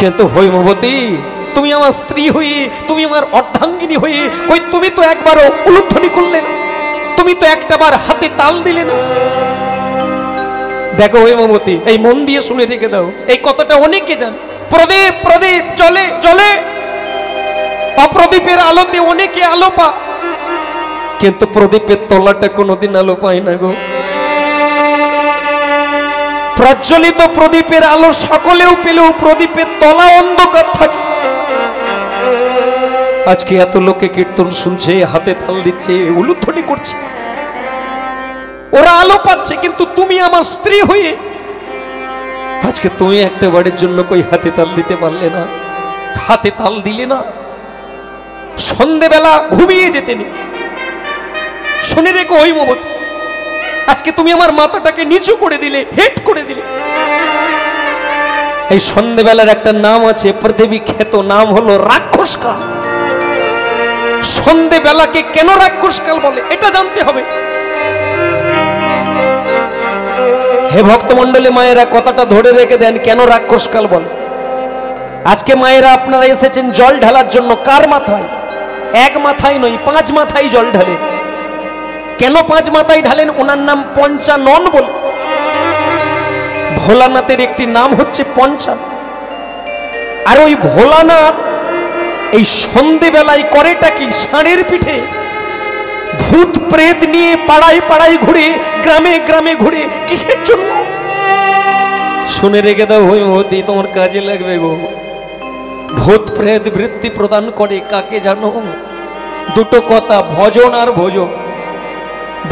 কিন্তু হৈমবতী, তুমি আমার স্ত্রী হয়ে, তুমি আমার অর্ধাঙ্গিনী হয়ে, কই তুমি তো একবারও উলুধ্বনি করলে না, তুমি তো একটাবার হাতে তাল দিলে না। দেখো হৈমবতী, এই মন দিয়ে শুনে রেখে দাও, এই কথাটা অনেকে জানে। প্রদীপ প্রদীপ চলে চলে, অপ্রদীপের আলোতে অনেকে আলো পা, কিন্তু প্রদীপের তলাটা কোনোদিন আলো পায় না গো। প্রজ্বলিত প্রদীপের আলো সকলেও পেলেও প্রদীপের তলা অন্ধকার থাকে। আজকে এত লোকে কীর্তন শুনছে, হাতে তাল দিচ্ছে, উলুধ্বনি করছে, ওরা আলো পাচ্ছে, কিন্তু তুমি আমার স্ত্রী হয়ে আজকে তুমি একটা বারের জন্য কই হাতে তাল দিতে পারলে না, হাতে তাল দিলে না। সন্ধেবেলা ঘুমিয়ে যেতে নেই, শুনে রেখো হৈমবতী, আজকে তুমি আমার মাথাটাকে নিচু করে দিলে, হেট করে দিলে। এই সন্ধেবেলার একটা নাম আছে, পৃথিবী খ্যাত নাম হলো রাক্ষসকাল। সন্ধেবেলাকে কেন রাক্ষসকাল বলে এটা জানতে হবে। হে ভক্তমণ্ডলী মায়েরা, কথাটা ধরে রেখে দেন, কেন রাক্ষসকাল বলে। আজকে মায়েরা আপনারা এসেছেন জল ঢালার জন্য, কার মাথায়? এক মাথায় নয়, 5 মাথায় জল ঢালেন। কেন 5 মাথায় ঢালেন? ওনার নাম পঞ্চানন বলে। ভোলানাথের একটি নাম হচ্ছে পঞ্চানন। আর ওই ভোলানাথ এই সন্ধেবেলায় করেটা কি? ষাঁড়ের পিঠে ভূত প্রেত নিয়ে পাড়ায় পাড়ায় ঘুরে, গ্রামে গ্রামে ঘুরে, কিসের জন্য? শুনে রেখে দাও হৈমবতী, তোমার কাজে লাগবে গো। ভূত প্রেত বৃত্তি প্রদান করে কাকে জানো? দুটো কথা, ভজন আর ভোজন।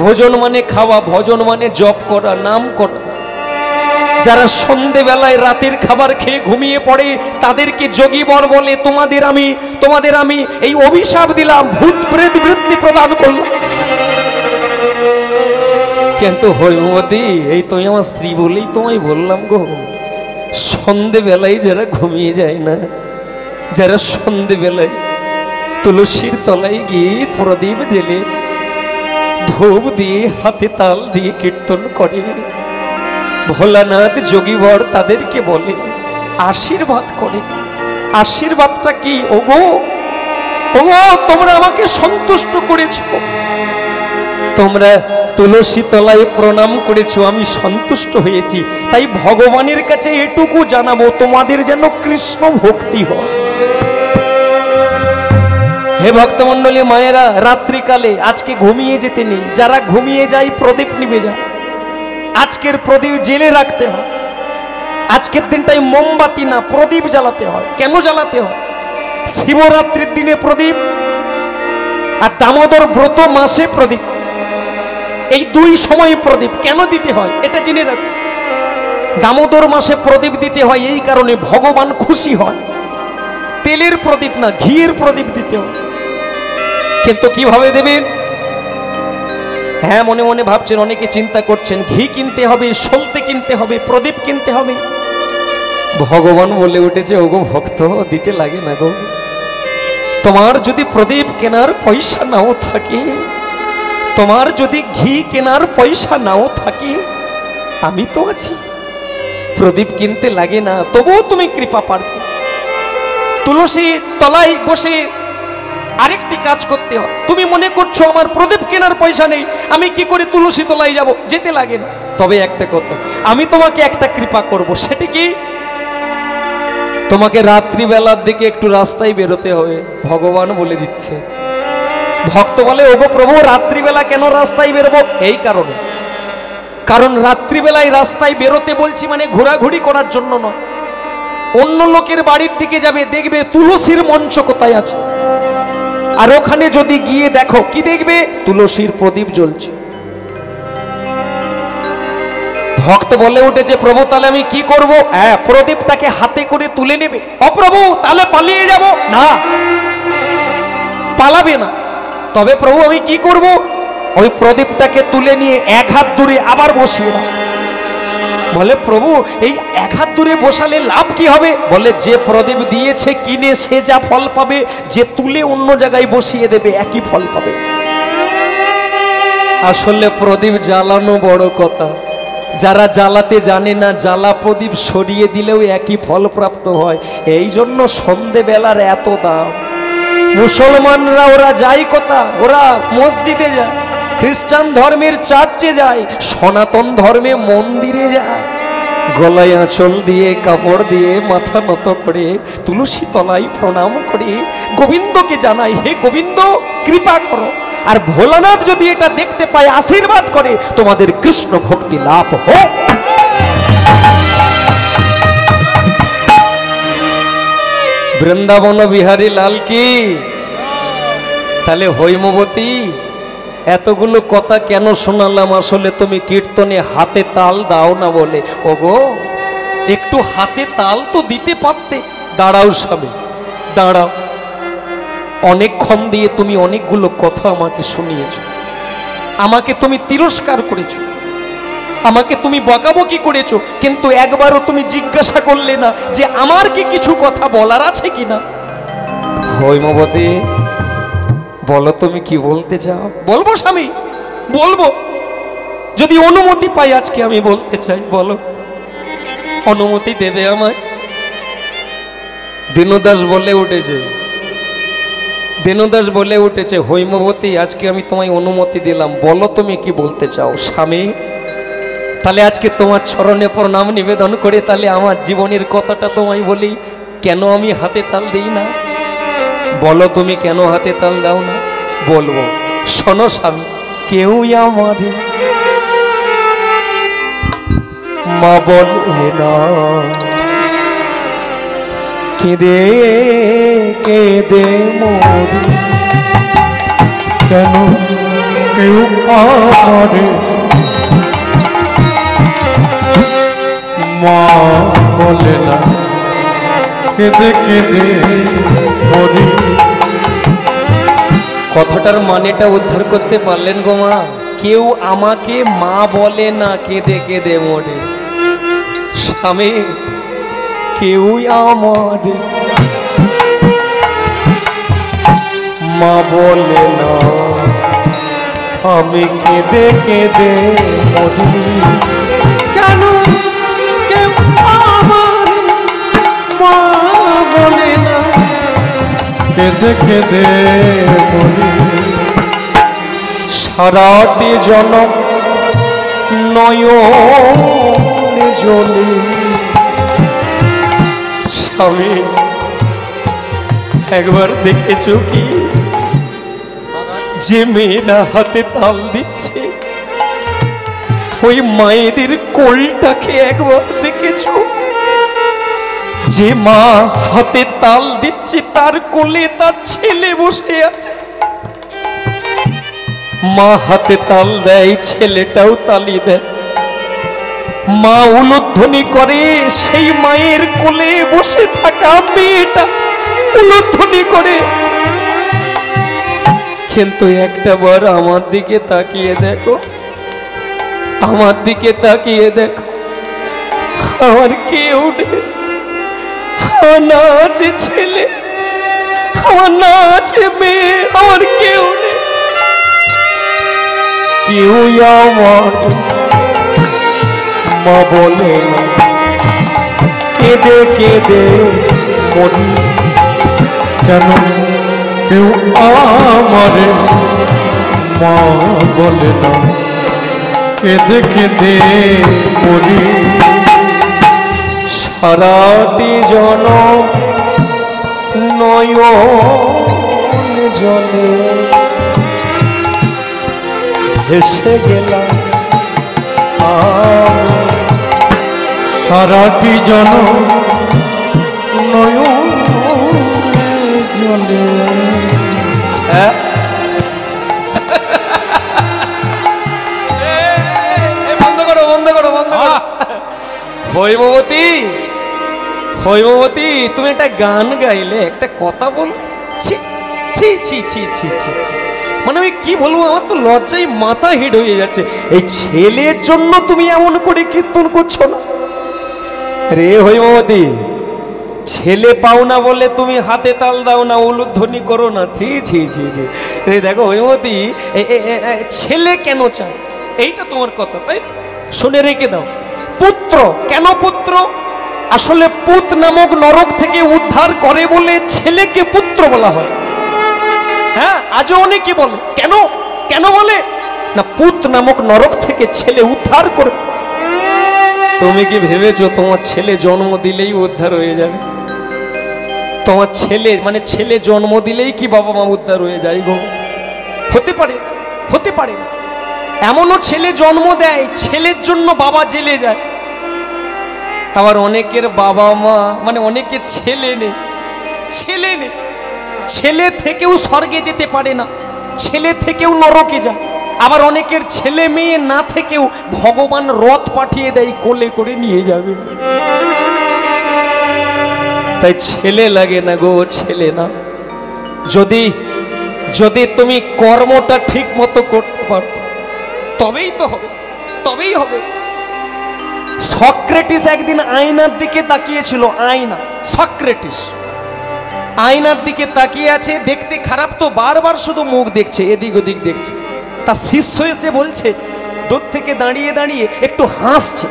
ভোজন মানে খাওয়া, ভজন মানে জপ করা, নাম করা। যারা সন্ধেবেলায় রাতের খাবার খেয়ে ঘুমিয়ে পড়ে তাদেরকে যোগীবর বলে। তোমাদের আমি এই অভিশাপ দিলাম, ভূত প্রেত বৃত্তি প্রদান করলাম। কিন্তু হৈমবতী, এই তুমি আমার স্ত্রী বলেই তোমায় বললাম গো, সন্ধেবেলায় যারা ঘুমিয়ে যায় না, যারা সন্ধেবেলায় তুলসীর তলায় গিয়ে প্রদীপ জেলে, ধূপ দিয়ে, হাতে তাল দিয়ে কীর্তন করে, ভোলানাথ যোগীবর তাদেরকে বলে, আশীর্বাদ করে। আশীর্বাদটা কি? ওগো ওগো, তোমরা আমাকে সন্তুষ্ট করেছো, তোমরা তুলসী তলায় প্রণাম করেছো, আমি সন্তুষ্ট হয়েছি। তাই ভগবানের কাছে এটুকু জানাবো, তোমাদের যেন কৃষ্ণ ভক্তি হয়। হে ভক্তমণ্ডলী মায়েরা, রাত্রিকালে আজকে ঘুমিয়ে যেতে নেই। যারা ঘুমিয়ে যায় প্রদীপ নিভে যায়। আজকের প্রদীপ জেলে রাখতে হয়। আজকের দিনটাই মোমবাতি না, প্রদীপ জ্বালাতে হয়। কেন জ্বালাতে হয়? শিবরাত্রির দিনে প্রদীপ, আর দামোদর ব্রত মাসে প্রদীপ। এই 2 সময় প্রদীপ কেন দিতে হয় এটা জেনে রাখো। দামোদর মাসে প্রদীপ দিতে হয় এই কারণে, ভগবান খুশি হয়। তেলের প্রদীপ না, ঘিয়ের প্রদীপ দিতে হয়। কিন্তু কিভাবে দেবেন? হ্যাঁ, মনে মনে ভাবছেন, অনেকে চিন্তা করছেন, ঘি কিনতে হবে, সলতে কিনতে হবে, প্রদীপ কিনতে হবে। ভগবান বলে উঠেছে, ওগো ভক্ত, দিতে লাগে না গো। তোমার যদি প্রদীপ কেনার পয়সা নাও থাকে, তোমার যদি ঘি কেনার পয়সা নাও থাকে, আমি তো আছি। প্রদীপ কিনতে লাগে না, তবুও তুমি কৃপা পারবে। তুলসী তলায় বসে আরেকটি কাজ করতে হয়। তুমি মনে করছো আমার প্রদীপ কেনার পয়সা নেই, আমি কি করে তুলসী তলায় যাব? যেতে লাগে না। তবে একটা কথা, আমি তোমাকে একটা কৃপা করব। সেটি কি? তোমাকে রাত্রিবেলার দিকে একটু রাস্তায় বেরোতে হবে। ভগবান বলে দিচ্ছে। ভক্ত বলে, ওগো প্রভু, রাত্রিবেলা কেন রাস্তায় বেরোবো? এই কারণে, কারণ রাত্রিবেলায় রাস্তায় বেরোতে বলছি মানে ঘোরাঘুরি করার জন্য নয়। অন্য লোকের বাড়ির দিকে যাবে, দেখবে তুলসীর মঞ্চ কোথায় আছে, আর ওখানে যদি গিয়ে দেখো, কি দেখবে? তুলসীর প্রদীপ জ্বলছে। ভক্ত বলে উঠেছে, প্রভু তাহলে আমি কি করব? হ্যাঁ, প্রদীপটাকে হাতে করে তুলে নেবে। অপ্রভু, তাহলে পালিয়ে যাব না, পালাবে না। তবে প্রভু আমি কি করব? ওই প্রদীপটাকে তুলে নিয়ে 1 হাত দূরে আবার বসিয়ে দাও। বলে, প্রভু এই 1 হাত দূরে বসালে লাভ কি হবে? বলে, যে প্রদীপ দিয়েছে কিনে সে যা ফল পাবে, যে তুলে অন্য জায়গায় বসিয়ে দেবে একই ফল পাবে। আসলে প্রদীপ জ্বালানো বড় কথা, যারা জ্বালাতে জানে না, জ্বালা প্রদীপ সরিয়ে দিলেও একই ফল প্রাপ্ত হয়। এই জন্য সন্ধেবেলার এত দাম। মুসলমানরা ওরা যায় কোথা? ওরা মসজিদে যায়, খ্রিস্টান ধর্মের চার্চে যায়, সনাতন ধর্মে মন্দিরে যায়। গলায় আঁচল দিয়ে, কাপড় দিয়ে, মাথা নত করে, তুলসী তলায় প্রণাম করে গোবিন্দকে জানাই, হে গোবিন্দ কৃপা করো। আর ভোলানাথ যদি এটা দেখতে পায়, আশীর্বাদ করে তোমাদের কৃষ্ণ ভক্তি লাভ হোক। বৃন্দাবন বিহারী লাল কি। তাহলে হৈমবতী, এতগুলো কথা কেন শোনালাম? আসলে তুমি কীর্তনে হাতে তাল দাও না বলে। ওগো, একটু হাতে তাল তো দিতে পারতে। দাঁড়াও স্বামী, দাঁড়াও। অনেকক্ষণ দিয়ে তুমি অনেকগুলো কথা আমাকে শুনিয়েছ, আমাকে তুমি তিরস্কার করেছ, আমাকে তুমি বকাবকি করেছো, কিন্তু একবারও তুমি জিজ্ঞাসা করলে না যে আমার কি কিছু কথা বলার আছে কিনা। হৈমবতী, বলো তুমি কি বলতে চাও? বলবো স্বামী, বলবো। যদি অনুমতি পাই আজকে আমি বলতে চাই। বলো, অনুমতি দেবে আমায়? দীনদাস বলে উঠেছে, দীনদাস বলে উঠেছে, হৈমবতী আজকে আমি তোমায় অনুমতি দিলাম, বলো তুমি কি বলতে চাও। স্বামী, তাহলে আজকে তোমার চরণে প্রণাম নিবেদন করে তাহলে আমার জীবনের কথাটা তোমায় বলি, কেন আমি হাতে তাল দিই না। বলো তুমি কেন হাতে তাল দাও না। বলবো, শোনো স্বামী। কেউ আমার মা বলে না, কেঁদে কেঁদে মরি, কেন কেউ আমার মা বলে না, কেঁদে কেঁদে মরি। কথাটার মানেটা উদ্ধার করতে পারলেন গো মা? কেউ আমাকে মা বলে না, কেঁদে কেঁদে মরে। স্বামী, কেউ আমার মা বলে না, আমি কেঁদে কেঁদে মরি। কেন কেউ আমার মা বলে না, কেঁদে কেঁদে মরি। সারাটি জনম নয়নে জলে। স্বামী, একবার দেখেছো কি যে মেয়েরা হাতে তাল দিচ্ছে, ওই মায়েদের কোলটাকে একবার দেখেছো? যে মা হাতে তাল দিচ্ছে তার কোলে তার ছেলে বসে আছে। মা হাতে তাল দেয়, ছেলেটাও তালি দেয়। মা উলুধ্বনি করে, সেই মায়ের কোলে বসে থাকা মেয়েটা উলুধ্বনি করে। কিন্তু একটা বার আমার দিকে তাকিয়ে দেখো, আমার দিকে তাকিয়ে দেখো, আমার কেউ নেই। আমার না আছে ছেলে, আমার না আছে মেয়ে, আমার কেউ নেই। কেউ আমার মা বলে না, কেঁদে কেঁদে মরি। কেন কেউ আমার মা বলে না, কেঁদে কেঁদে মরি। সারাটি জনম নয়ন জলে ভেসে গেলাম আমি। সারাটি জনম নয়ন জলে। বন্ধ করো, বন্ধ করো, বন্ধ করো। হৈমবতী, হৈমবতী, তুমি একটা গান গাইলে, একটা কথা বল। ছি ছি ছি ছি ছি ছি ছি, মানে আমি কি বলবো, আমার তো লজ্জায় মাথা হিট হয়ে যাচ্ছে। এই ছেলের জন্য তুমি এমন করে কীর্তন করছো না রে হৈমবতী? ছেলে পাও না বলে তুমি হাতে তাল দাও না, উলুধ্বনি করো না। ছি ছি ছি ছি। দেখো হৈমবতী, ছেলে কেন চায় এইটা তোমার কথা, তাই তো? শুনে রেখে দাও। পুত্র, কেন পুত্র? আসলে পুত নামক নরক থেকে উদ্ধার করে বলে ছেলেকে পুত্র বলা হয়। হ্যাঁ, আজও অনেকে বলে। কেন কেন বলে? না, পুত নামক নরক থেকে ছেলে উদ্ধার করে। তুমি কি ভেবেছো তোমার ছেলে জন্ম দিলেই উদ্ধার হয়ে যাবে? তোমার ছেলে মানে ছেলে জন্ম দিলেই কি বাবা মা উদ্ধার হয়ে যায় গো? হতে পারে, হতে পারে না। এমনও ছেলে জন্ম দেয়, ছেলের জন্য বাবা জেলে যায়। আবার অনেকের বাবা মা মানে অনেকের ছেলে নেই, ছেলে নেই, ছেলে থেকেও স্বর্গে যেতে পারে না, ছেলে থেকেও নরকে যায়। আবার অনেকের ছেলে মেয়ে না থেকেও ভগবান রথ পাঠিয়ে দেয়, কোলে করে নিয়ে যাবে। তাই ছেলে লাগে না গো, ছেলে না। যদি যদি তুমি কর্মটা ঠিক মতো করতে পারো তবেই তো হবে, তবেই হবে। সক্রেটিস একদিন আয়নার দিকে তাকিয়েছিল, আয়না, সক্রেটিস আয়নার দিকে তাকিয়ে আছে, দেখতে খারাপ তো, বারবার শুধু মুখ দেখছে, এদিক ওদিক দেখছে। তার শিষ্য এসে বলছে, দূর থেকে দাঁড়িয়ে দাঁড়িয়ে একটু হাসছে,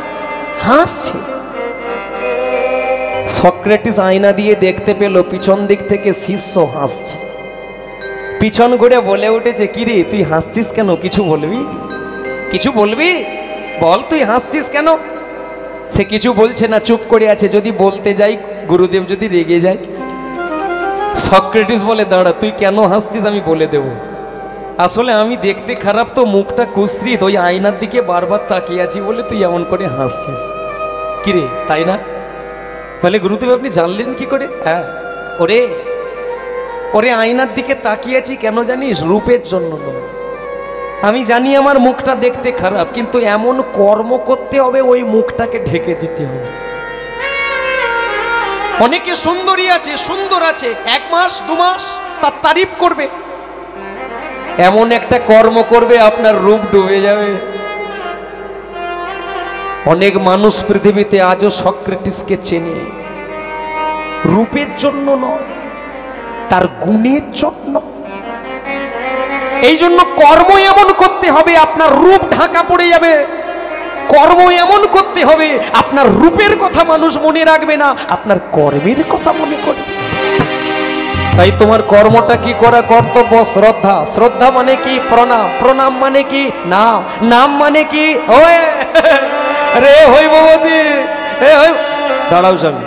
হাসছে। সক্রেটিস আয়না দিয়ে দেখতে পেল পিছন দিক থেকে শিষ্য হাসছে। পিছন ঘুরে বলে উঠেছে, কিরে তুই হাসছিস কেন? কিছু বলবি? কিছু বলবি? বল, তুই হাসছিস কেন? সে কিছু বলছে না, চুপ করে আছে। যদি বলতে যাই গুরুদেব যদি রেগে যায়। সক্রেটিস বলে, দাঁড়া, তুই কেন হাসছিস আমি বলে দেব। আসলে আমি দেখতে খারাপ তো, মুখটা কুশ্রিত, ওই আয়নার দিকে বারবার তাকিয়ে আছি বলে তুই এমন করে হাসছিস। কিরে, তাই না? বলে, গুরুদেব আপনি জানলেন কি করে? হ্যাঁ, ওরে ওরে আয়নার দিকে তাকিয়ে আছি কেন জানিস? রূপের জন্য নয়। আমি জানি আমার মুখটা দেখতে খারাপ, কিন্তু এমন কর্ম করতে হবে ওই মুখটাকে ঢেকে দিতে হবে। অনেকে সুন্দরী আছে, সুন্দর আছে, 1 মাস 2 মাস তার তারিফ করবে, এমন একটা কর্ম করবে আপনার রূপ ডুবে যাবে। অনেক মানুষ পৃথিবীতে আজও সক্রেটিসকে চেনে, রূপের জন্য নয়, তার গুণের জন্য। এই জন্য কর্ম এমন করতে হবে আপনার রূপ ঢাকা পড়ে যাবে। কর্ম এমন করতে হবে আপনার রূপের কথা মানুষ মনে রাখবে না, আপনার কর্মের কথা মনে করবে। তাই তোমার কর্মটা কি করা কর্তব্য? শ্রদ্ধা। শ্রদ্ধা মানে কি? প্রণাম। প্রণাম মানে কি? নাম। নাম মানে কি? ওয়ে রে হই ভগবতী, দাঁড়াও স্বামী,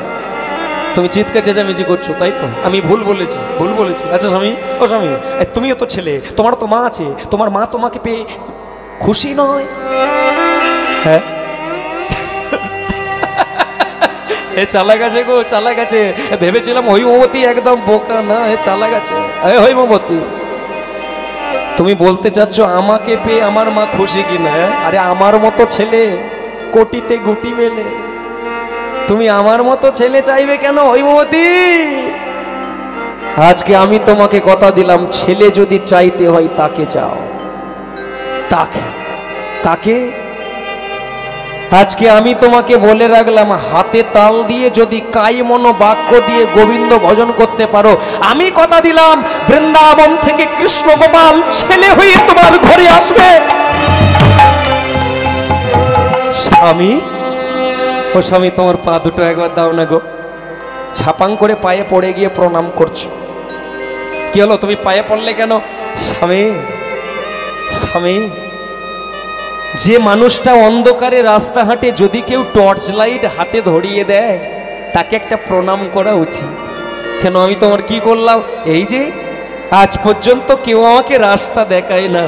তুমি চিৎকার চেঁচামেচি করছো, তাই তো? আমি ভুল বলেছি, ভুল বলেছি। আচ্ছা স্বামী, ও স্বামী, তুমিও তো ছেলে, তোমার তো মা আছে, তোমার মা তোমাকে পেয়ে খুশি নয়? হ্যাঁ, এ চালা গেছে গো, চালা গেছে। ভেবেছিলাম হৈমবতী একদম বোকা, না, এ চালা গেছে। হৈমবতী, তুমি বলতে চাচ্ছ আমাকে পেয়ে আমার মা খুশি কিনা? আরে আমার মতো ছেলে কোটিতে গুটি মেলে, তুমি আমার মতো ছেলে চাইবে কেন হৈমবতী? আজকে আমি তোমাকে কথা দিলাম, ছেলে যদি চাইতে হয় তাকে চাও। তাকে, কাকে? আজকে আমি তোমাকে বলে রাখলাম, হাতে তাল দিয়ে যদি কাই মনো বাক্য দিয়ে গোবিন্দ ভজন করতে পারো, আমি কথা দিলাম বৃন্দাবন থেকে কৃষ্ণ গোপাল ছেলে হয়ে তোমার ঘরে আসবে। স্বামী, ও স্বামী, তোমার পা দুটো একবার দাও না গো। ছাপাং করে পায়ে পড়ে গিয়ে প্রণাম করছো। কি হলো, তুমি পায়ে পড়লে কেন? স্বামী, স্বামী, যে মানুষটা অন্ধকারে রাস্তা হাঁটে, যদি কেউ টর্চ লাইট হাতে ধরিয়ে দেয় তাকে একটা প্রণাম করা উচিত। কেন, আমি তোমার কি করলাম? এই যে আজ পর্যন্ত কেউ আমাকে রাস্তা দেখায় না,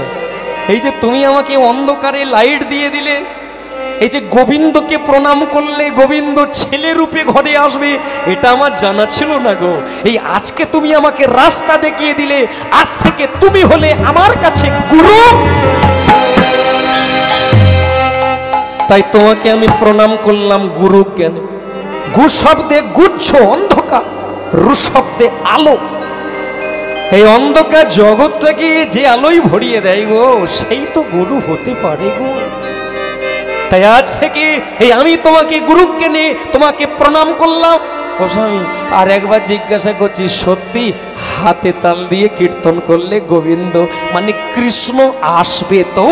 এই যে তুমি আমাকে অন্ধকারে লাইট দিয়ে দিলে, এই যে গোবিন্দকে প্রণাম করলে গোবিন্দ ছেলে রূপে ঘরে আসবে, এটা আমার জানা ছিল না গো। এই আজকে তুমি আমাকে রাস্তা দেখিয়ে দিলে, আজ থেকে তুমি হলে আমার কাছে গুরু। তাই তোমাকে আমি প্রণাম করলাম গুরু জ্ঞানে। গু শব্দে গুচ্ছ অন্ধকার, রু শব্দে আলো। এই অন্ধকার জগৎটাকে যে আলোই ভরিয়ে দেয় গো, সেই তো গুরু হতে পারে গো। তাই আজ থেকে এই আমি তোমাকে গুরু জ্ঞানে তোমাকে প্রণাম করলাম। ও স্বামী, আর একবার জিজ্ঞাসা করছি, সত্যি হাতে তাল দিয়ে কীর্তন করলে গোবিন্দ মানে কৃষ্ণ আসবে তো?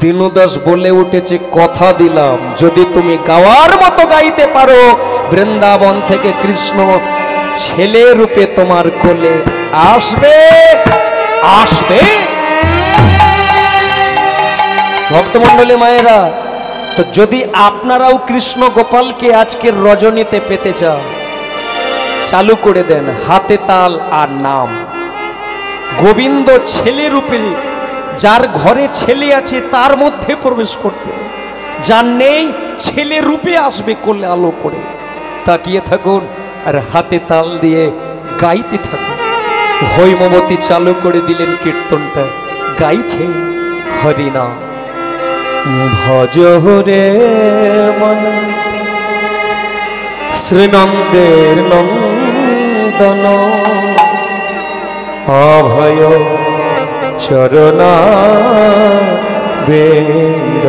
দীনদাস বলে উঠেছে, কথা দিলাম যদি তুমি গাওয়ার মতো গাইতে পারো, বৃন্দাবন থেকে কৃষ্ণ ছেলে রূপে তোমার কোলে আসবে আসবে। ভক্তমণ্ডলী মায়েরা, তো যদি আপনারাও কৃষ্ণ গোপালকে আজকের রজনীতে পেতে চান, চালু করে দেন হাতে তাল আর নাম। গোবিন্দ ছেলে রূপে, যার ঘরে ছেলে আছে তার মধ্যে প্রবেশ করতে, যার নেই ছেলে রূপে আসবে কোলে আলো করে। তাকিয়ে থাকুন আর হাতে তাল দিয়ে গাইতে থাকুন। হৈমবতী চালু করে দিলেন কীর্তনটা, গাইছে হরিনাম। ভজ হরে মন শ্রীনন্দের নন্দন, অভয় চরণা বেন্দ।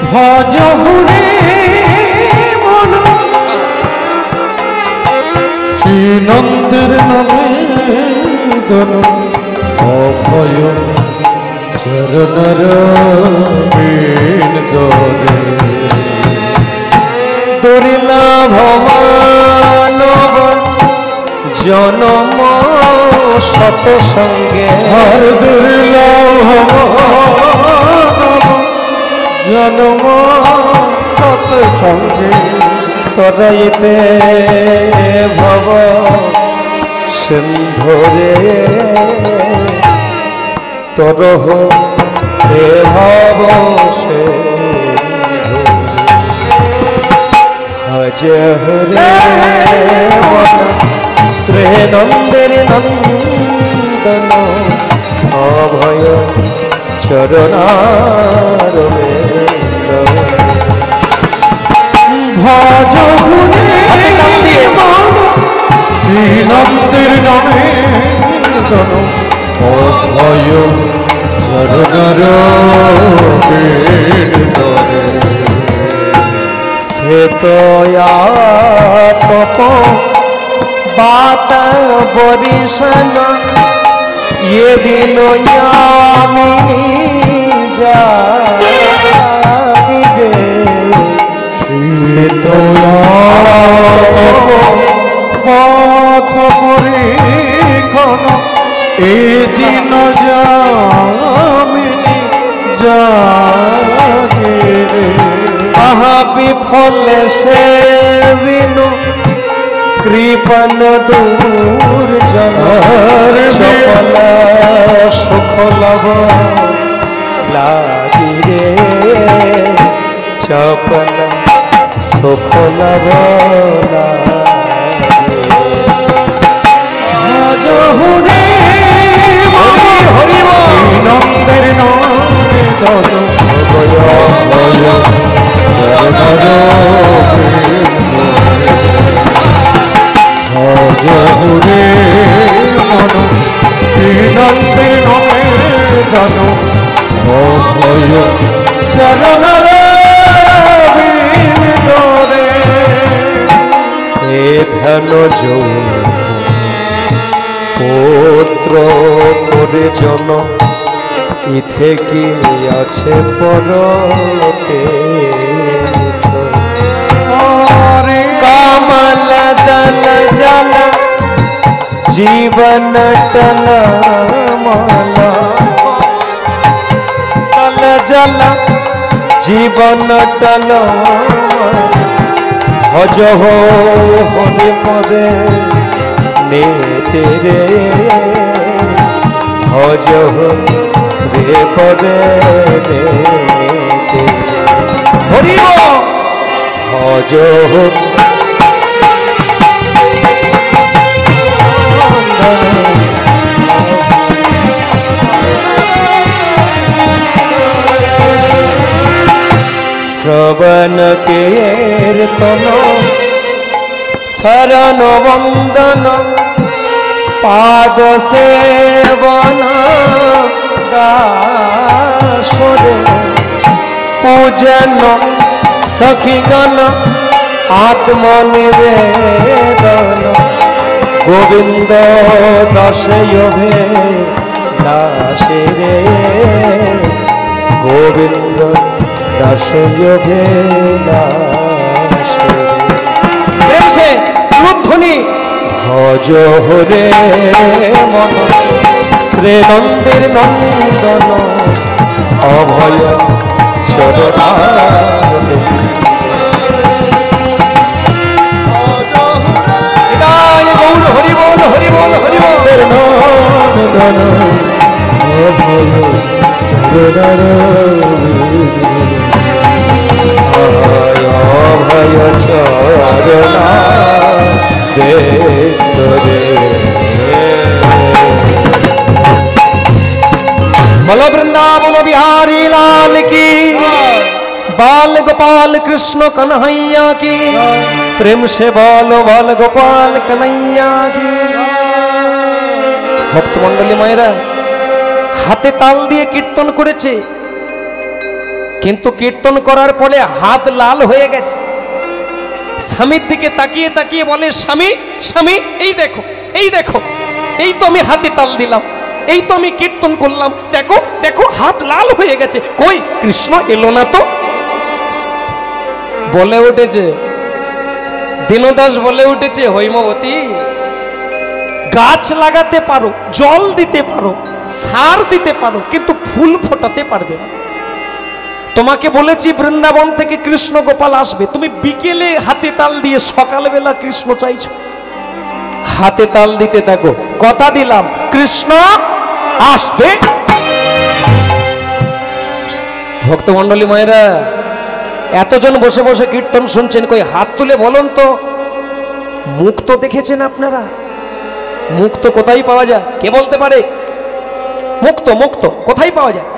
ভজ হরে মন শ্রীনন্দের নন্দন, অভয় চরণর বেন্দ। দুর্লা ভবানব জনম শত সঙ্গে, হর দুর্লভ জনম সত সঙ্গে, তরাইতে ভব সিন্ধুরে, তরহ তে ভব সিন্ধু। ভজ হরে শ্রীনন্দের নন্দন, অভয় চরণার বেন্দ। ভজ হরে শ্রীনন্দের নন্দন, অভয় চরণার বেন্দ। শ্বেতয়া তপ বাত বরিশন, ये दिन यामिनी जागी रे। শ্রীতয়া পথ পরিখন, এ দিন যামিনী জাগে রে। আহা বিফলে সে বিনু কৃপন দুর্জন, সকল সুখ লভ লাগি রে, চপল সুখ লভ লাগি। ভজ হরে হরি নন্দের নন্দন, ভজ হরে মন নন্দের নন্দন, অভয় চরণর বেন্দ রে। এ ধন পুত্র পরিজন, ইথে কি আছে পরতে। কামল দল জল জীবন টল মালা, তল জল জীবন টল। ভজ হো হরি পদে নে তেরে, ভজ হো রে পদে নে তেরে। হরি ভজ হো শ্রবণ কীর্তন শরণ বন্দন, পাদ সেবন দাসরে। পূজন সখীগণ আত্মনিবেদন, গোবিন্দ দাসয়ভে দাসে রে গোবিন্দ দাস যোগে দাসে প্রেম সে ধ্বনি ভজ হরে মন শ্রীনন্দের নন্দন অভয় চরণারে গৌর হরি বল হরি বল হরি বল নন্দন অভয় অভয় চরণারে बोलो वृंदावन बिहारी लाल की बाल गोपाल कृष्ण कन्हैया की प्रेम से बोलो बाल गोपाल कन्हैया की भक्त मंडली मायरा हाथे ताल दिए कीर्तन करेছে কিন্তু কীর্তন করার পরে হাত লাল হয়ে গেছে স্বামীর দিকে তাকিয়ে তাকিয়ে বলে স্বামী স্বামী এই দেখো এই তো আমি হাতে তাল দিলাম এই তো আমি কীর্তন করলাম দেখো দেখো হাত লাল হয়ে গেছে কই কৃষ্ণ এলো না তো বলে উঠেছে দীনদাস বলে উঠেছে হৈমবতী গাছ লাগাতে পারো জল দিতে পারো সার দিতে পারো কিন্তু ফুল ফোটাতে পারবে না তোমাকে বলেছি বৃন্দাবন থেকে কৃষ্ণ গোপাল আসবে তুমি বিকেলে হাতে তাল দিয়ে সকালবেলা কৃষ্ণ চাইছো হাতে তাল দিতে থাকো কথা দিলাম কৃষ্ণ আসবে ভক্তমণ্ডলী মায়েরা এতজন বসে বসে কীর্তন শুনছেন কই হাত তুলে বলুন তো মুক্ত দেখেছেন আপনারা মুক্ত কোথায় পাওয়া যায় কে বলতে পারে মুক্ত মুক্ত কোথায় পাওয়া যায়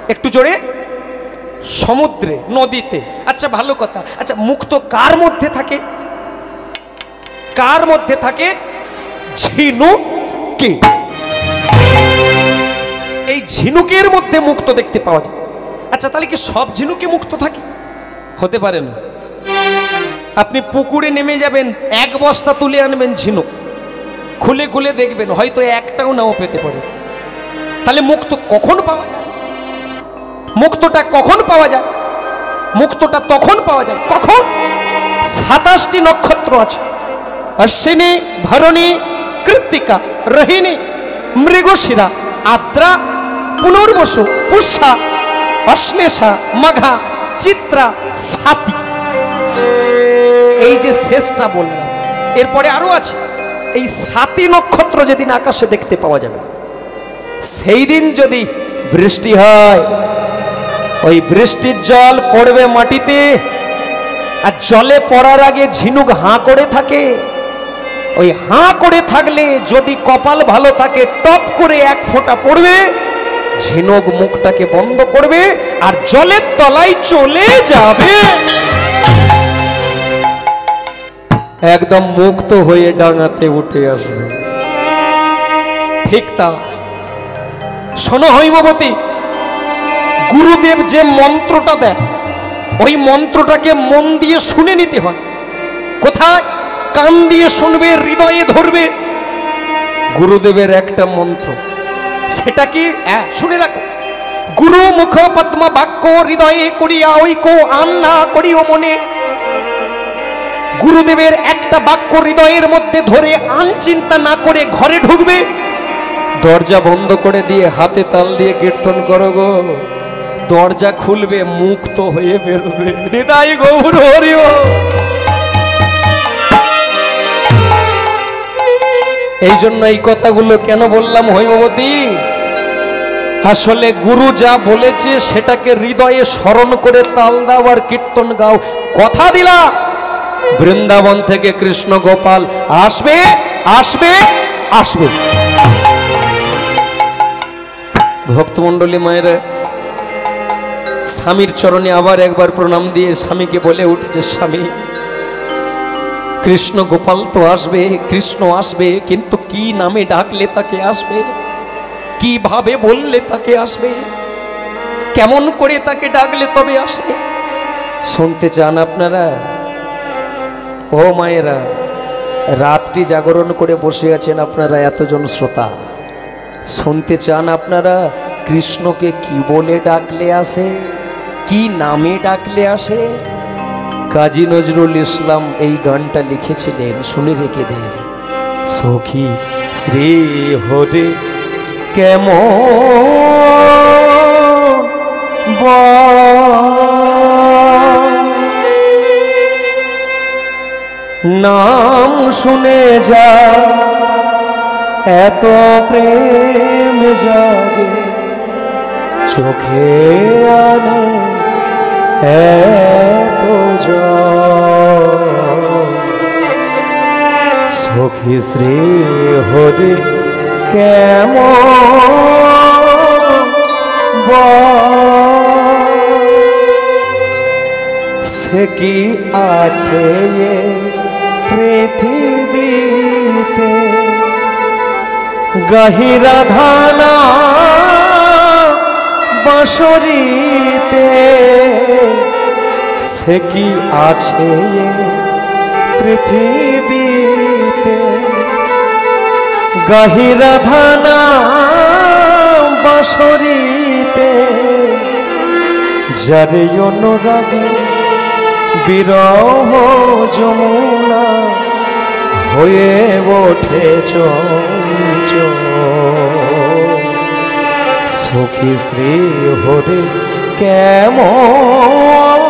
একটু জোরে সমুদ্রে নদীতে আচ্ছা ভালো কথা আচ্ছা মুক্ত কার মধ্যে থাকে ঝিনুকে এই ঝিনুকের মধ্যে মুক্ত দেখতে পাওয়া যায় আচ্ছা তাহলে কি সব ঝিনুকে মুক্ত থাকে হতে পারে না আপনি পুকুরে নেমে যাবেন এক বস্তা তুলে আনবেন ঝিনুক খুলে খুলে দেখবেন হয়তো একটাও নাও পেতে পারে তাহলে মুক্ত কখন পাওয়া যায় মুক্তটা কখন পাওয়া যায় মুক্তটা তখন পাওয়া যায় কখন 27টি নক্ষত্র আছে अश्विनी भरणी कृत्तिका रोहिणी मृगशिरा आद्रा पुनर्वसु पुष्या अश्लेषा मघा चित्रा साती এই যে শেষটা বললাম এরপরে আরো আছে এই সাতি নক্ষত্র যেদিন আকাশে দেখতে পাওয়া যাবে সেই দিন যদি বৃষ্টি হয় ওই বৃষ্টির জল পড়বে মাটিতে আর জলে পড়ার আগে ঝিনুক হাঁ করে থাকে ওই হাঁ করে থাকলে যদি কপাল ভালো থাকে টপ করে এক ফোঁটা পড়বে ঝিনুক মুখটাকে বন্ধ করবে আর জলের তলায় চলে যাবে একদম মুক্ত হয়ে ডাঙাতে উঠে আসবে ঠিক তা শোনো হৈমবতী গুরুদেব যে মন্ত্রটা দেয় ওই মন্ত্রটাকে মন দিয়ে শুনে নিতে হয় কোথায় কান দিয়ে শুনবে হৃদয়ে ধরবে গুরুদেবের একটা মন্ত্র সেটা কি শুনে রাখো গুরু মুখ পদ্ম বাক্য হৃদয়ে করিয়া ঐক্য আন্না করিও মনে গুরুদেবের একটা বাক্য হৃদয়ের মধ্যে ধরে আন চিন্তা না করে ঘরে ঢুকবে দরজা বন্ধ করে দিয়ে হাতে তাল দিয়ে কীর্তন করো গো দরজা খুলবে মুক্ত হয়ে বেরোবে হৃদয় গৌর হরিও এই জন্য এই কথাগুলো কেন বললাম হৈমবতী আসলে গুরু যা বলেছে সেটাকে হৃদয়ে স্মরণ করে তাল দাও আর কীর্তন গাও কথা দিলা বৃন্দাবন থেকে কৃষ্ণ গোপাল আসবে আসবে আসবে ভক্তমণ্ডলী মায়েরা স্বামীর চরণে আবার একবার প্রণাম দিয়ে স্বামীকে বলে উঠেছে স্বামী কৃষ্ণ গোপাল তো আসবে কৃষ্ণ আসবে কিন্তু কি নামে ডাকলে তাকে আসবে কিভাবে বললে তাকে আসবে কেমন করে তাকে ডাকলে তবে আসবে শুনতে চান আপনারা ও মায়েরা রাত্রি জাগরণ করে বসে আছেন আপনারা এতজন শ্রোতা শুনতে চান আপনারা কৃষ্ণকে কি বলে ডাকলে আসে, কি নামে ডাকলে আসে? কাজী নজরুল ইসলাম এই গানটা লিখেছিলেন, শুনে রেখে দে। সখী শ্রী হরে কেমন নাম শুনে যা এত প্রেম জাগে, চোখে আনে এত জল। সখী শ্রী হরে কেমন সে কি আছে এ পৃথিবীতে, গহিরা ধানা বাঁশরীতে, সে কি আছে এ পৃথিবীতে, গহিরা ধানা বাঁশরীতে, যারে অনুরাগে বিরহ যমুনা হয়ে ওঠে চঞ্চল। সখী শ্রী হরে কেমন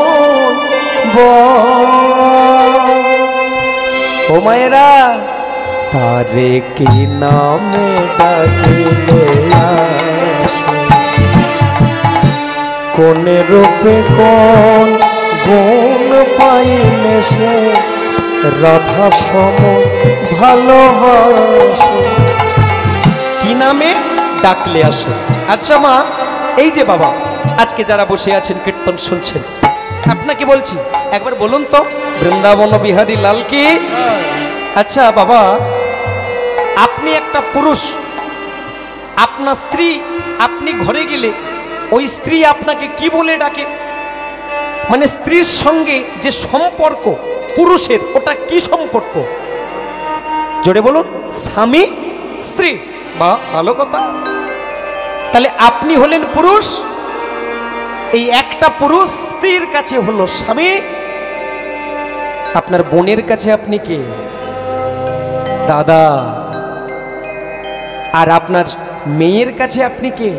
ও মায়েরা, তারে কি নামে ডাকিলে আসে, কোন রূপে কোন গুণ পাইলে সে রাধা সম ভালোবাসে, কি নামে ডাকলে আসে? আচ্ছা মা, এই যে বাবা আজকে যারা বসে আছেন কীর্তন শুনছেন, আপনাকে বলছি একবার বলুন তো বৃন্দাবন বিহারী লাল কি। আচ্ছা বাবা, আপনি একটা পুরুষ, আপনার স্ত্রী, আপনি ঘরে গেলে ওই স্ত্রী আপনাকে কি বলে ডাকে? মানে স্ত্রীর সঙ্গে যে সম্পর্ক পুরুষের, ওটা কি সম্পর্ক? জোরে বলুন। স্বামী স্ত্রী, বা ভালো কথা। তাহলে আপনি হলেন পুরুষ, এই একটা পুরুষ স্ত্রীর কাছে হলো স্বামী। আপনার বোনের কাছে আপনি কে? দাদা। আর আপনার মেয়ের কাছে আপনি কে?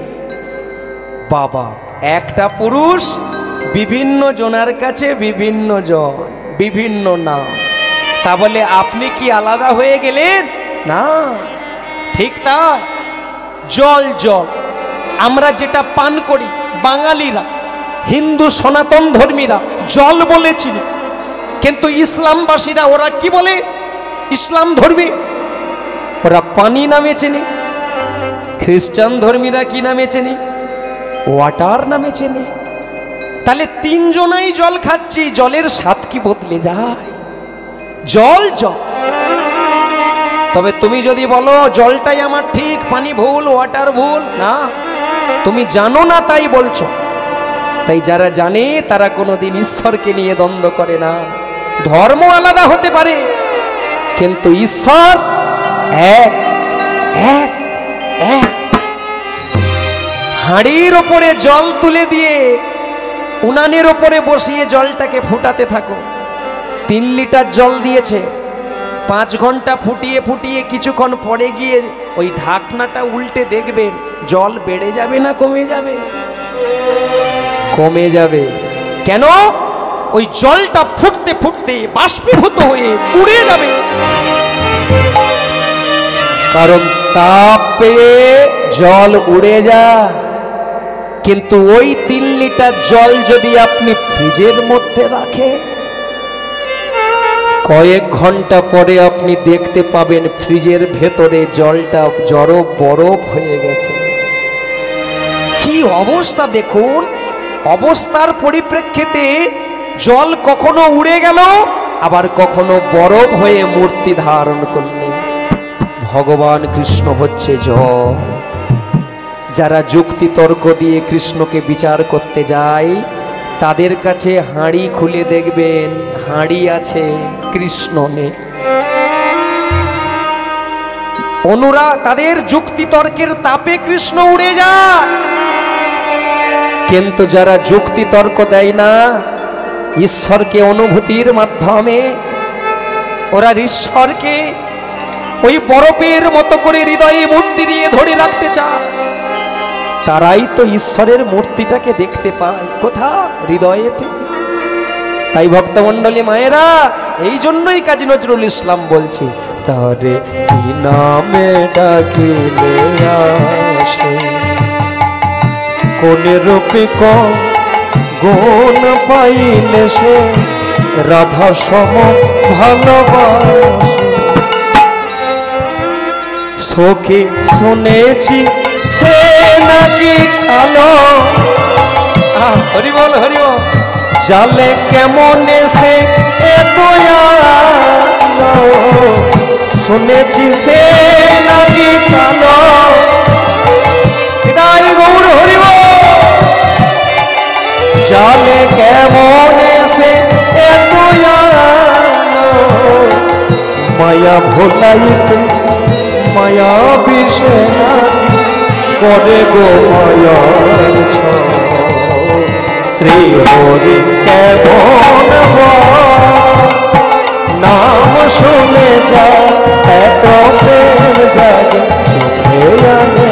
বাবা। একটা পুরুষ বিভিন্ন জনের কাছে বিভিন্ন জন, বিভিন্ন নাম। তা বলে আপনি কি আলাদা হয়ে গেলেন? না, ঠিক তা। জল জল আমরা যেটা পান করি বাঙালিরা, হিন্দু সনাতন ধর্মীরা জল বলেছি, কিন্তু ইসলামবাসীরা ওরা কি বলে? ইসলাম ধর্মী ওরা পানি নামে চেনে। খ্রিস্টান ধর্মীরা কি নামে চেনে? ওয়াটার নামে চেনে। তাহলে তিনজনাই জল খাচ্ছি, জলের স্বাদ কি বদলে যায়? জল জল। তবে তুমি যদি বলো জলটাই আমার ঠিক, পানি ভুল, ওয়াটার ভুল, না, তুমি জানো না তাই বলছো। তাই যারা জানে তারা কোনোদিন ঈশ্বরকে নিয়ে দ্বন্দ্ব করে না। ধর্ম আলাদা হতে পারে, কিন্তু ঈশ্বর এক এক এক। হাঁড়ির ওপরে জল তুলে দিয়ে উনানের ওপরে বসিয়ে জলটাকে ফুটাতে থাকো। 3 লিটার জল দিয়েছে, 5 ঘন্টা ফুটিয়ে ফুটিয়ে কিছুক্ষণ পরে গিয়ে ওই ঢাকনাটা উল্টে দেখবেন জল বেড়ে যাবে না কমে যাবে? কমে যাবে। কেন? ওই জলটা ফুটতে ফুটতে বাষ্পীভূত হয়ে উড়ে যাবে, কারণ তাপ পেয়ে জল উড়ে যায়। কিন্তু ওই 3 লিটার জল যদি আপনি ফ্রিজের মধ্যে রাখেন, কয়েক ঘন্টা পরে আপনি দেখতে পাবেন ফ্রিজের ভেতরে জলটা বরফ হয়ে গেছে। কি অবস্থা দেখুন! অবস্থার পরিপ্রেক্ষিতে জল কখনো উড়ে গেল, আবার কখনো বরফ হয়ে মূর্তি ধারণ করলে। ভগবান কৃষ্ণ হচ্ছে জল। যারা যুক্তি তর্ক দিয়ে কৃষ্ণকে বিচার করতে যায়, তাদের কাছে হাঁড়ি খুলে দেখবেন হাঁড়ি আছে, কৃষ্ণ নেই। অনুরাগ, তাদের যুক্তি তর্কের তাপে কৃষ্ণ উড়ে যায়। কিন্তু যারা যুক্তি তর্ক দেয় না, ঈশ্বরকে অনুভূতির মাধ্যমে ওরা ঈশ্বরকে ওই বরফের মতো করে হৃদয়ে মূর্তি দিয়ে ধরে রাখতে চায়, তারাই তো ঈশ্বরের মূর্তিটাকে দেখতে পায় কোথা? হৃদয়েতে। তাই ভক্তমণ্ডলী মায়েরা, এই জন্যই কাজী নজরুল ইসলাম বলছে, তারে কি নামে ডাকিলে আসে, কোন রূপে গুণ পাইলে সে রাধা সম ভালোবাসে। শোকে শুনেছি সে নাকি কালো, হরি বল হরি বল, জালে কেমন সে এত আলো, শুনেছি সে নাকি কালো, হৃদয় গৌর হরি বল, জালে কেমন সে এত আলো, মায়া ভোলাইতে মায়া বিষে করে গো মায়ার ছল, শ্রী হরি কেমন নাম শুনে যা এত প্রেম জাগে, চোখে আনে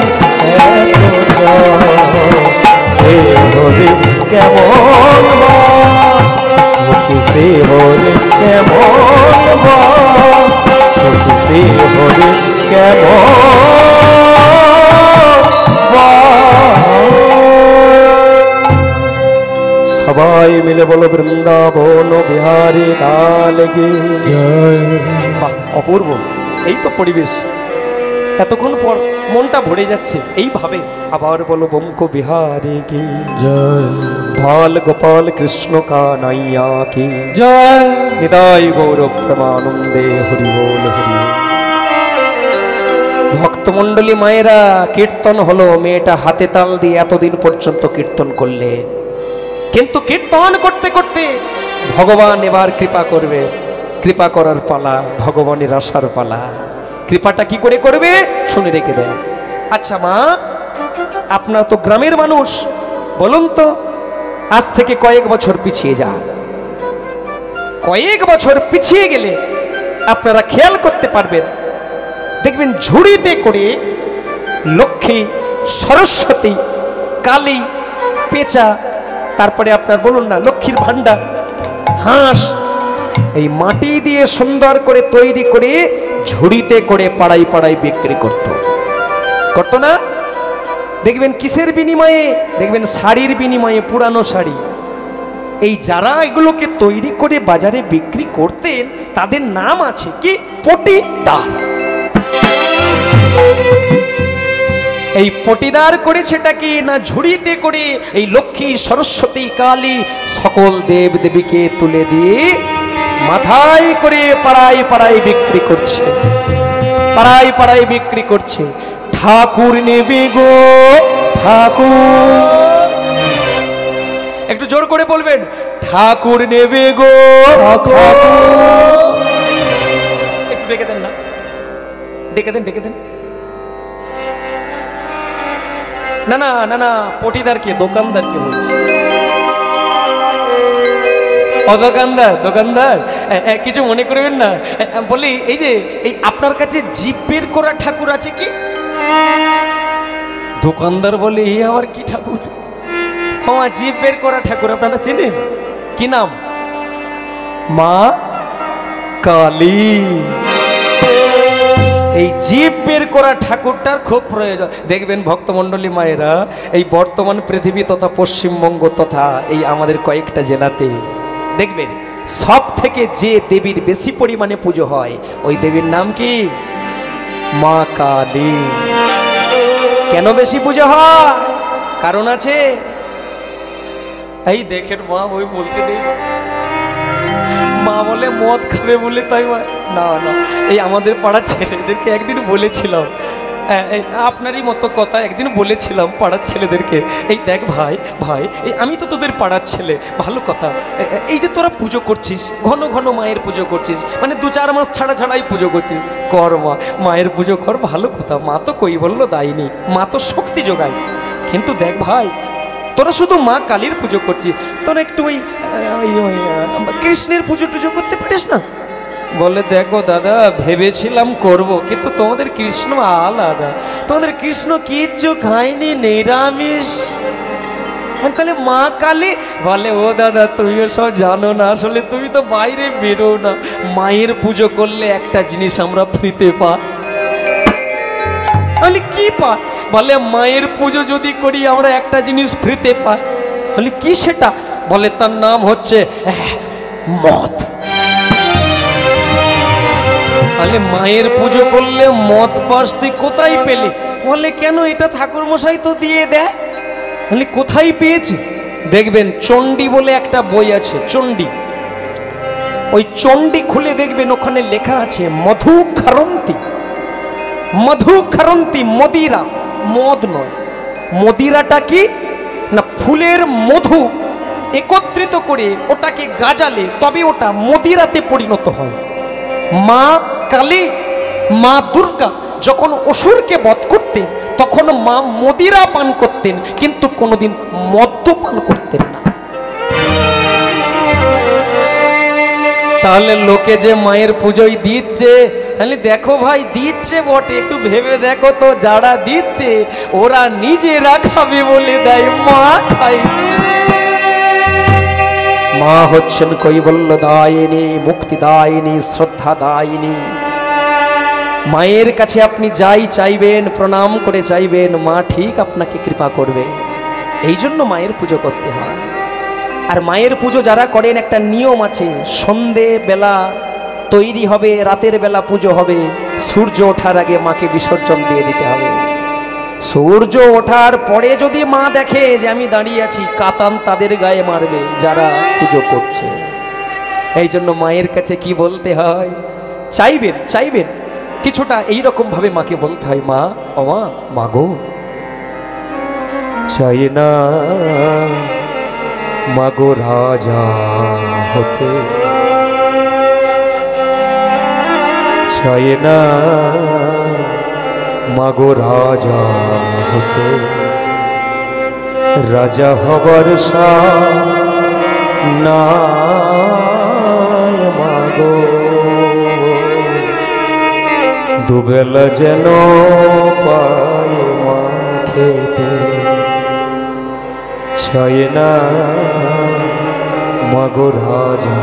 এত জল, শ্রী হরি কেমন সুখী, শ্রী হরি কেমন সুখী, শ্রী হরি কেমন। সবাই মিলে বলো বৃন্দাবন বিহারী লাল কি জয়। বাহ, অপূর্ব। এই তো পরিবেশ, এতক্ষণ পর মনটা ভরে যাচ্ছে এইভাবে। আবার বলো বঙ্ক বিহারী কি জয়, বাল গোপাল কৃষ্ণ কানাইয়া কি জয়, নিতাই গৌর প্রেমানন্দে হরি বল হরি। ভক্তমণ্ডলী মায়েরা, কীর্তন হলো, মেয়েটা হাতে তাল দিয়ে এতদিন পর্যন্ত কীর্তন করলেন, কিন্তু কীর্তন করতে করতে ভগবান এবার কৃপা করবে। কৃপা করার পালা, ভগবানের আশার পালা। কৃপাটা কি করে করবে শুনে রেখে দেয়। আচ্ছা মা, আপনার তো গ্রামের মানুষ, বলুন তো আজ থেকে কয়েক বছর পিছিয়ে যান। কয়েক বছর পিছিয়ে গেলে আপনারা খেয়াল করতে পারবেন, দেখবেন ঝুড়িতে করে লক্ষ্মী, সরস্বতী, কালী, পেঁচা, তারপরে আপনার বলুন না লক্ষ্মীর ভান্ডার, হাঁস, এই মাটি দিয়ে সুন্দর করে তৈরি করে ঝুড়িতে করে পাড়ায় পাড়ায় বিক্রি করতো না? দেখবেন কিসের বিনিময়ে? দেখবেন শাড়ির বিনিময়ে, পুরানো শাড়ি। এই যারা এগুলোকে তৈরি করে বাজারে বিক্রি করতেন তাদের নাম আছে কি? পটিদার। এই পটিদার করেছেটা কি না, ঝুড়িতে করে এই লক্ষ্মী, সরস্বতী, কালী সকল দেব দেবীকে তুলে দিয়ে মাথায় করে পাড়ায় পাড়ায় বিক্রি করছে, পাড়ায় পাড়ায় বিক্রি করছে। ঠাকুর নেবে গো ঠাকুর, একটু জোর করে বলবেন, ঠাকুর নেবে গো ঠাকুর। একটু ডেকে দেন না, ডেকে দেন, ডেকে দেন। না না না না, পটিদারকে, দোকানদারকে বলছি। ও দোকানদার, দোকানদার কিছু মনে করবেন না, বলি এই যে এই আপনার কাছে জিভ বের করা ঠাকুর আছে কি? দোকানদার বলে এই আবার কি ঠাকুর? হ্যাঁ, জিভ বের করা ঠাকুর আপনারা চেনেন, কি নাম? মা কালী। এই জিভ বের করা ঠাকুরটার খুব প্রয়োজন। দেখবেন ভক্তমণ্ডলী মায়েরা, এই বর্তমান পৃথিবী তথা পশ্চিমবঙ্গ তথা এই আমাদের কয়েকটা জেলাতে দেখবেন সব থেকে যে দেবীর বেশি পরিমাণে পুজো হয় ওই দেবীর নাম কি? মা কালী। কেন বেশি পুজো হয়? কারণ আছে। এই দেখেন মা, ওই বলতে নেই, মা বলে মদ খাবে বলে, তাই না না, এই আমাদের পাড়া ছেলেদেরকে একদিন বলেছিলাম আপনারই মতো কথা একদিন বলেছিলাম পাড়ার ছেলেদেরকে, এই দেখ ভাই ভাই এই আমি তো তোদের পাড়ার ছেলে, ভালো কথা, এই যে তোরা পুজো করছিস, ঘন ঘন মায়ের পুজো করছিস, মানে 2-4 মাস ছাড়া ছাড়াই পুজো করছিস, কর মা, মায়ের পুজো কর, ভালো কথা, মা তো কই বললো দায়নি, মা তো শক্তি যোগায়। কিন্তু দেখ ভাই, তোরা শুধু মা কালীর পুজো করছিস, তোরা একটু ওই কৃষ্ণের পুজো টুজো করতে পারিস না? বলে দেখো দাদা, ভেবেছিলাম করব, কিন্তু তোমাদের কৃষ্ণ আলাদা, তোমাদের কৃষ্ণ কিচ্ছু খায়নি, নিরামিষ। তাহলে মা কালী বলে, ও দাদা তুমিও সব জানো না, আসলে তুমি তো বাইরে বেরো না, মায়ের পুজো করলে একটা জিনিস আমরা ফ্রিতে পাই। বলে কি পাই? বলে মায়ের পুজো যদি করি আমরা একটা জিনিস ফ্রিতে পাই। বলে কি সেটা? বলে তার নাম হচ্ছে মদ। বলে মায়ের পুজো করলে মদ পাস, তুই কোথায় পেলি? বলে কেন, এটা ঠাকুর মশাই তো দিয়ে দেয়। বলে কোথায় পেয়েছি? দেখবেন চণ্ডী বলে একটা বই আছে, চণ্ডী, ওই চণ্ডী খুলে দেখবেন ওখানে লেখা আছে মধু খারন্তি। মধু খারন্তি, মদিরা, মদ নয়। মদিরাটা কি না, ফুলের মধু একত্রিত করে ওটাকে গাজালে তবে ওটা মদিরাতে পরিণত হয়। মা কালী, মা দুর্গা যখন অসুরকে বধ করতেন তখন মা মদিরা পান করতেন, কিন্তু কোনোদিন মদ্যপান করতেন না। তাহলে লোকে যে মায়ের পুজোয় দিচ্ছে, তাহলে দেখো ভাই দিচ্ছে বটে, একটু ভেবে দেখো তো, যারা দিচ্ছে ওরা নিজেরা খাবে বলে দেয়, মা খায়। মা হচ্ছেন কৈবল্যদায়িনী, মুক্তিদায়িনী, শ্রদ্ধাদায়িনী। মায়ের কাছে আপনি যাই চাইবেন, প্রণাম করে চাইবেন, মা ঠিক আপনাকে কৃপা করবে। এই জন্য মায়ের পুজো করতে হয়। আর মায়ের পুজো যারা করেন একটা নিয়ম আছে, সন্ধে বেলা তৈরি হবে, রাতের বেলা পুজো হবে, সূর্য ওঠার আগে মাকে বিসর্জন দিয়ে দিতে হবে। সূর্য ওঠার পরে যদি মা দেখে যে আমি দাঁড়িয়ে আছি, কাতান তাদের গায়ে মারবে যারা পুজো করছে। এই জন্য মায়ের কাছে কি বলতে হয়, চাইবেন চাইবেন কিছুটা এইরকম ভাবে মাকে বলতে হয়, মা ও মা, মাগো চাই না মাগো রাজা হতে, চাই না মাগো রাজা হতে, রাজা হবার না মাগো, দুবেলা যেন পাই মা খেতে, চাই না মাগো রাজা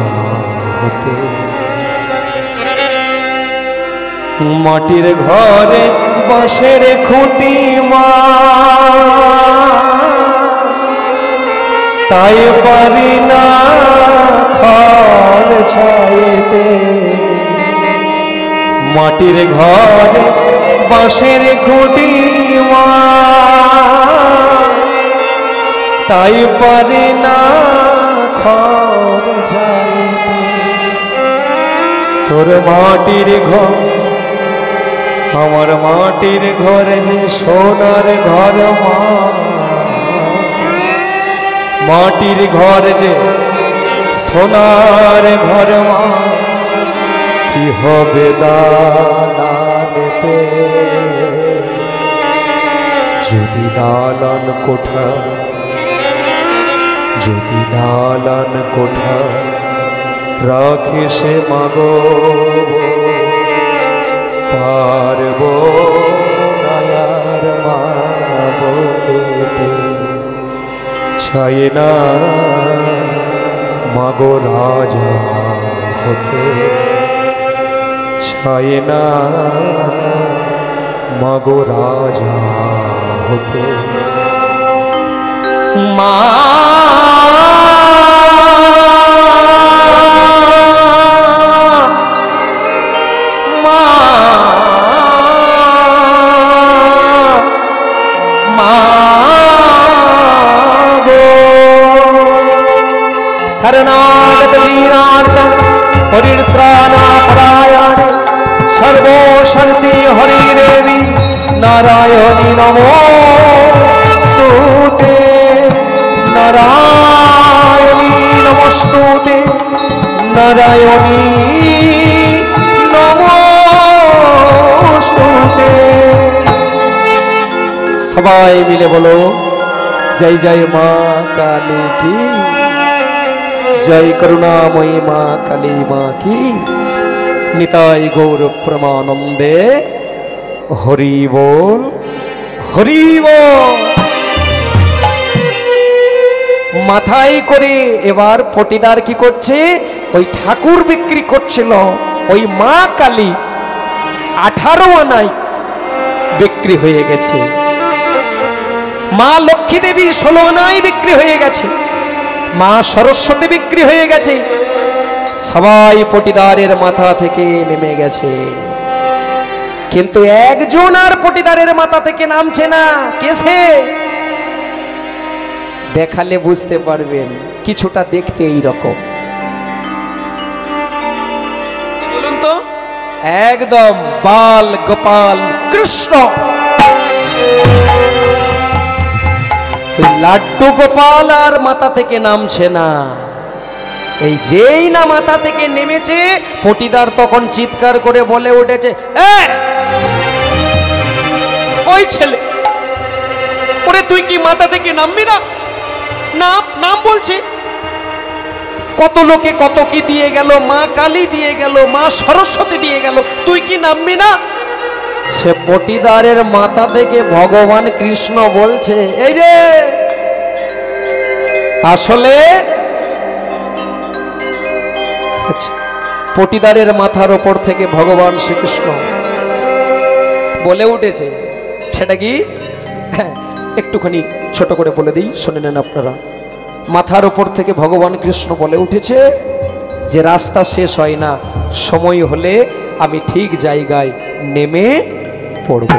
হতে। মাটির ঘরে বাঁশের খুঁটি মা, তাই পারি না খড় ছাইতে। মাটির ঘরে বাঁশের খুঁটি মা, তাই পারি না খড় ছাইতে। তোর মাটির ঘর, আমার মাটির ঘরে যে সোনার ঘর মা, মাটির ঘরে যে সোনার ঘর মা, কি হবে দালানেতে যদি দালান কোঠা, যদি দালান কোঠা রাখে সে মাগো, পারবো নায়ার মা বলেতে, চাই না মাগো রাজা হতে, চাই না মাগো রাজা হতে। মা शरणागत वीरार्थ परित्राणा परायणे सर्वो शक्ति हरि देवी নারায়ণী নমস্তুতে, নারায়ণী নমস্তুতে, নারায়ণী নমস্তুতে। সবাই মিলে বলো জয় জয় মা কালী কি, জয় করুণাময়ী মা কালী মা কি, নিতাই গৌর প্রেমানন্দে, হরি বল হরি বল। মাথায় করে এবার পটিদার কি করছে, ওই ঠাকুর বিক্রি করছিল, ওই মা কালী 18 আনায় বিক্রি হয়ে গেছে, মা লক্ষ্মী দেবী 16 আনায় বিক্রি হয়ে গেছে, মা সরস্বতী বিক্রি হয়ে গেছে। সবাই পটিদারের মাথা থেকে নেমে গেছে, কিন্তু একজন আর পটিদারের মাথা থেকে নামছে না। কেসে দেখালে বুঝতে পারবেন, কিছুটা দেখতে এইরকম, বলুন তো, একদম বাল গোপাল কৃষ্ণ। লাড্ডু গোপাল আর মাথা থেকে নামছে না। এই যেই না মাথা থেকে নেমেছে, পটিদার তখন চিৎকার করে বলে উঠেছে, ওই ছেলে, ওরে তুই কি মাথা থেকে নামবি না? নাম নাম বলছে। কত লোকে কত কি দিয়ে গেল, মা কালী দিয়ে গেল, মা সরস্বতী দিয়ে গেল, তুই কি নামবি না? সে পটিদারের মাথা থেকে ভগবান কৃষ্ণ বলছে, এই যে আসলে পটিদারের মাথার ওপর থেকে ভগবান শ্রীকৃষ্ণ বলে উঠেছে। সেটা কি, একটুখানি ছোট করে বলে দিই, শুনে নেন আপনারা। মাথার ওপর থেকে ভগবান কৃষ্ণ বলে উঠেছে যে রাস্তা শেষ হয় না, সময় হলে আমি ঠিক জায়গায় নেমে পড়ব।